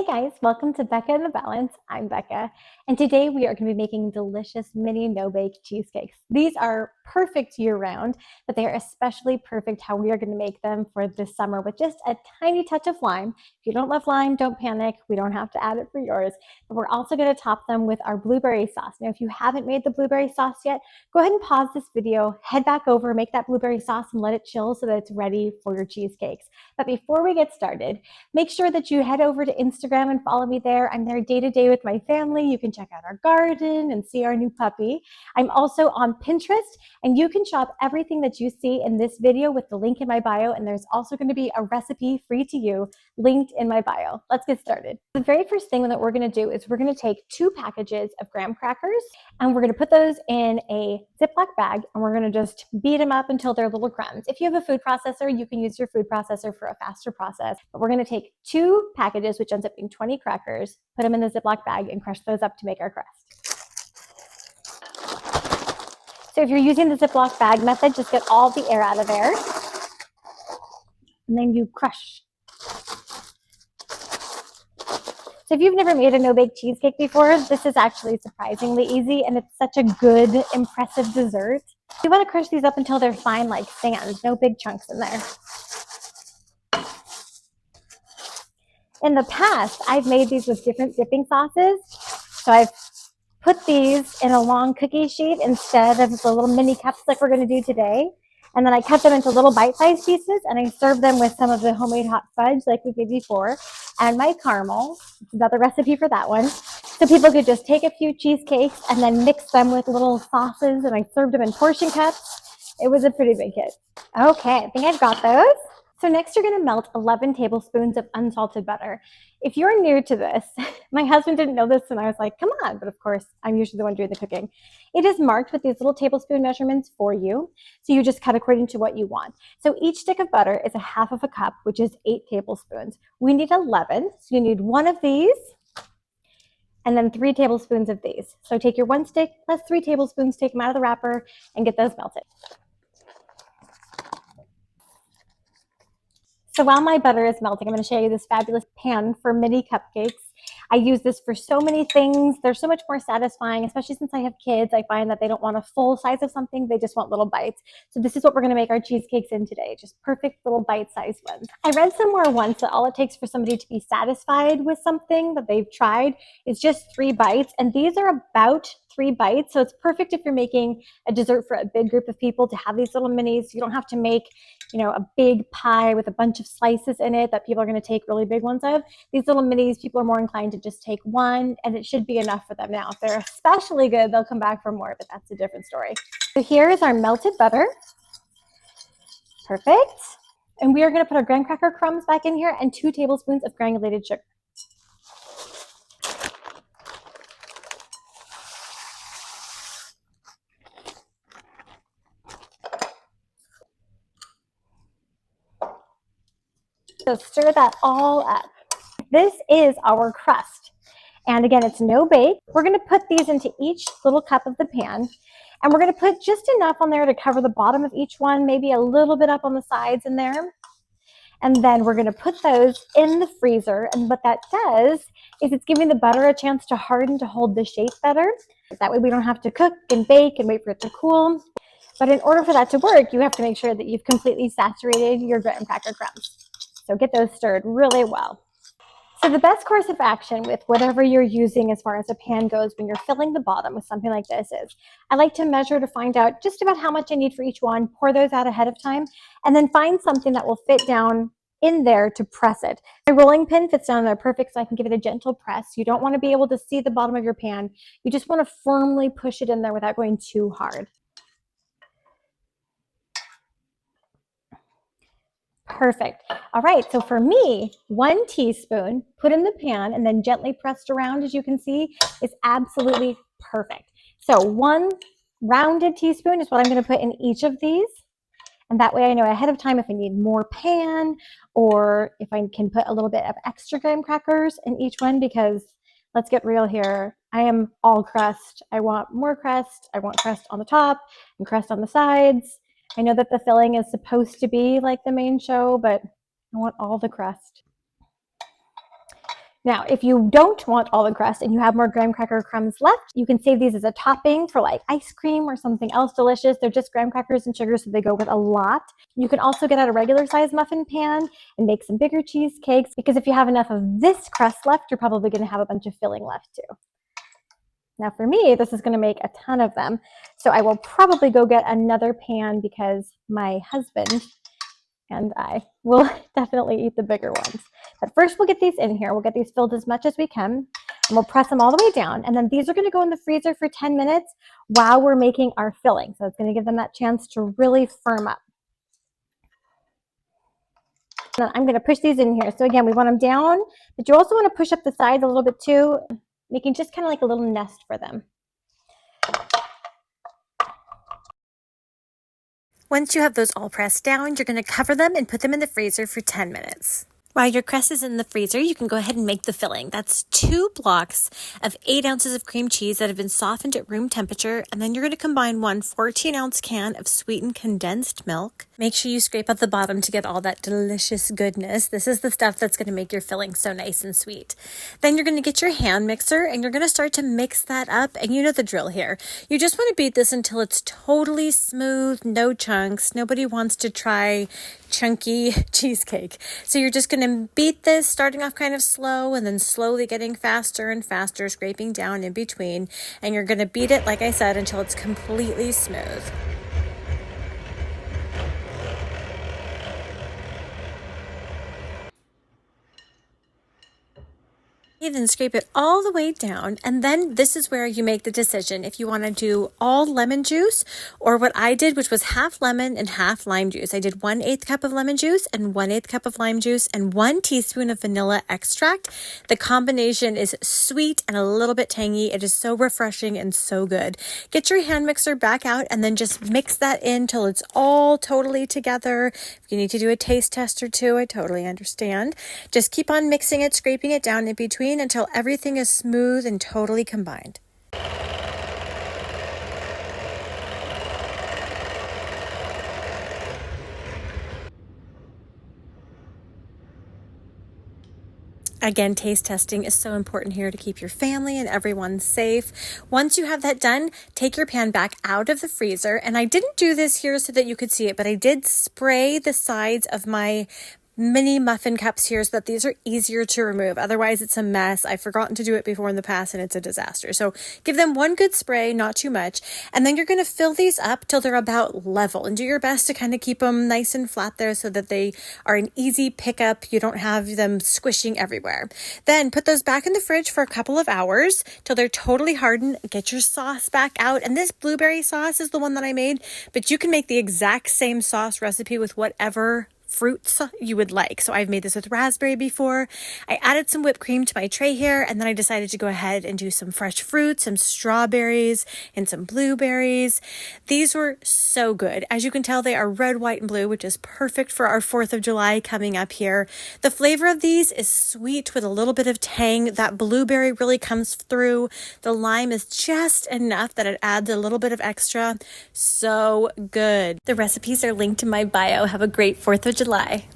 guys, welcome to Becca and the Balance. I'm Becca, and today we are going to be making delicious mini no-bake cheesecakes. These are perfect year-round, but they are especially perfect how we are going to make them for this summer with just a tiny touch of lime. If you don't love lime, don't panic. We don't have to add it for yours, but we're also going to top them with our blueberry sauce. Now, if you haven't made the blueberry sauce yet, go ahead and pause this video, head back over, make that blueberry sauce and let it chill so that it's ready for your cheesecakes. But before we get started, make sure that you head over to Instagram and follow me there. I'm there day to day with my family. You can check out our garden and see our new puppy. I'm also on Pinterest, and you can shop everything that you see in this video with the link in my bio. And there's also going to be a recipe free to you linked in my bio. Let's get started. The very first thing that we're going to do is we're going to take 2 packages of graham crackers, and we're going to put those in a Ziploc bag, and we're going to just beat them up until they're little crumbs. If you have a food processor, you can use your food processor for a faster process. But we're going to take 2 packages, which ends up being 20 crackers, put them in the Ziploc bag, and crush those up to make our crust. So if you're using the Ziploc bag method, just get all the air out of there, and then you crush. So if you've never made a no-bake cheesecake before, this is actually surprisingly easy, and it's such a good, impressive dessert. You want to crush these up until they're fine like sand, no big chunks in there. In the past, I've made these with different dipping sauces. So I've put these in a long cookie sheet instead of the little mini cups like we're going to do today. And then I cut them into little bite-sized pieces, and I serve them with some of the homemade hot fudge like we did before, and my caramel. Another recipe for that one. So people could just take a few cheesecakes and then mix them with little sauces, and I served them in portion cups. It was a pretty big hit. Okay, I think I've got those. So next you're going to melt 11 tablespoons of unsalted butter. If you're new to this, my husband didn't know this and I was like, come on, but of course I'm usually the one doing the cooking. It is marked with these little tablespoon measurements for you, so you just cut according to what you want. So each stick of butter is a half of a cup, which is 8 tablespoons. We need 11, so you need 1 of these and then 3 tablespoons of these. So take your 1 stick plus 3 tablespoons, take them out of the wrapper and get those melted. So while my butter is melting, I'm going to show you this fabulous pan for mini cupcakes. I use this for so many things. They're so much more satisfying, especially since I have kids. I find that they don't want a full size of something. They just want little bites. So this is what we're going to make our cheesecakes in today. Just perfect little bite-sized ones. I read somewhere once that all it takes for somebody to be satisfied with something that they've tried is just 3 bites. And these are about 3 bites. So it's perfect if you're making a dessert for a big group of people to have these little minis. You don't have to make, a big pie with a bunch of slices in it that people are going to take really big ones of. These little minis, people are more inclined to just take 1, and it should be enough for them. Now, if they're especially good, they'll come back for more, but that's a different story. So here is our melted butter. Perfect. And we are going to put our graham cracker crumbs back in here and 2 tablespoons of granulated sugar. So stir that all up. This is our crust. And again, it's no bake. We're going to put these into each little cup of the pan. And we're going to put just enough on there to cover the bottom of each one, maybe a little bit up on the sides in there. And then we're going to put those in the freezer. And what that does is it's giving the butter a chance to harden to hold the shape better. That way we don't have to cook and bake and wait for it to cool. But in order for that to work, you have to make sure that you've completely saturated your graham cracker crumbs. So get those stirred really well. So the best course of action with whatever you're using as far as a pan goes when you're filling the bottom with something like this is I like to measure to find out just about how much I need for each one, pour those out ahead of time, and then find something that will fit down in there to press it. My rolling pin fits down there perfect, so I can give it a gentle press. You don't want to be able to see the bottom of your pan. You just want to firmly push it in there without going too hard. Perfect. All right, so for me, 1 teaspoon put in the pan and then gently pressed around, as you can see, is absolutely perfect. So 1 rounded teaspoon is what I'm going to put in each of these. And that way I know ahead of time if I need more pan or if I can put a little bit of extra graham crackers in each one, because let's get real here. I am all crust. I want more crust. I want crust on the top and crust on the sides. I know that the filling is supposed to be like the main show, but I want all the crust. Now, if you don't want all the crust and you have more graham cracker crumbs left, you can save these as a topping for like ice cream or something else delicious. They're just graham crackers and sugar, so they go with a lot. You can also get out a regular size muffin pan and make some bigger cheesecakes, because if you have enough of this crust left, you're probably going to have a bunch of filling left too. Now for me, this is going to make a ton of them, so I will probably go get another pan because my husband and I will definitely eat the bigger ones. But first we'll get these in here. We'll get these filled as much as we can, and we'll press them all the way down. And then these are gonna go in the freezer for 10 minutes while we're making our filling. So it's gonna give them that chance to really firm up. And then I'm gonna push these in here. So again, we want them down, but you also wanna push up the sides a little bit too, making just kind of like a little nest for them. Once you have those all pressed down, you're going to cover them and put them in the freezer for 10 minutes. While your crust is in the freezer, you can go ahead and make the filling. That's 2 blocks of 8 ounces of cream cheese that have been softened at room temperature, and then you're going to combine 1 14-ounce can of sweetened condensed milk. Make sure you scrape out the bottom to get all that delicious goodness. This is the stuff that's going to make your filling so nice and sweet. Then you're going to get your hand mixer, and you're going to start to mix that up, and you know the drill here. You just want to beat this until it's totally smooth, no chunks. Nobody wants to try chunky cheesecake. So you're just going to beat this, starting off kind of slow and then slowly getting faster and faster, scraping down in between. And you're going to beat it, like I said, until it's completely smooth. You then scrape it all the way down, and then this is where you make the decision if you want to do all lemon juice or what I did, which was half lemon and half lime juice. I did 1/8 cup of lemon juice and 1/8 cup of lime juice and 1 teaspoon of vanilla extract. The combination is sweet and a little bit tangy. It is so refreshing and so good. Get your hand mixer back out and then just mix that in till it's all totally together. If you need to do a taste test or two, I totally understand. Just keep on mixing it, scraping it down in between until everything is smooth and totally combined. Again, taste testing is so important here to keep your family and everyone safe. Once you have that done, take your pan back out of the freezer. And I didn't do this here so that you could see it, but I did spray the sides of my mini muffin cups here so that these are easier to remove. Otherwise, it's a mess. I've forgotten to do it before in the past and it's a disaster. So give them one good spray, not too much. And then you're going to fill these up till they're about level and do your best to kind of keep them nice and flat there so that they are an easy pickup. You don't have them squishing everywhere. Then put those back in the fridge for a couple of hours till they're totally hardened. Get your sauce back out. And this blueberry sauce is the one that I made, but you can make the exact same sauce recipe with whatever fruits you would like. So I've made this with raspberry before. I added some whipped cream to my tray here, and then I decided to go ahead and do some fresh fruit, some strawberries, and some blueberries. These were so good. As you can tell, they are red, white, and blue, which is perfect for our 4th of July coming up here. The flavor of these is sweet with a little bit of tang. That blueberry really comes through. The lime is just enough that it adds a little bit of extra. So good. The recipes are linked in my bio. Have a great 4th of July.